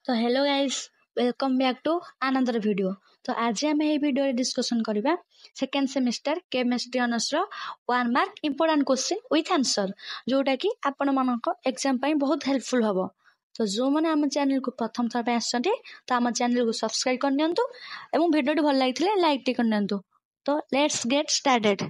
तो hello guys, welcome back to another video. तो आज आम ये वीडियो डिस्कसन करबा सेकेंड सेमिस्टर केमिस्ट्री ऑनर्स रो 1 mark important question with answer जोटा कि आपण मानको एग्जाम पई बहुत हेल्पफुल हबो। तो जो माने हम चैनल को प्रथम थर पे आछंती तो हम चैनल को सब्सक्राइब कर नियंतु एवं वीडियो भल लागिथिले लाइक टे कर नियंतु। तो लेट्स गेट स्टार्टेड।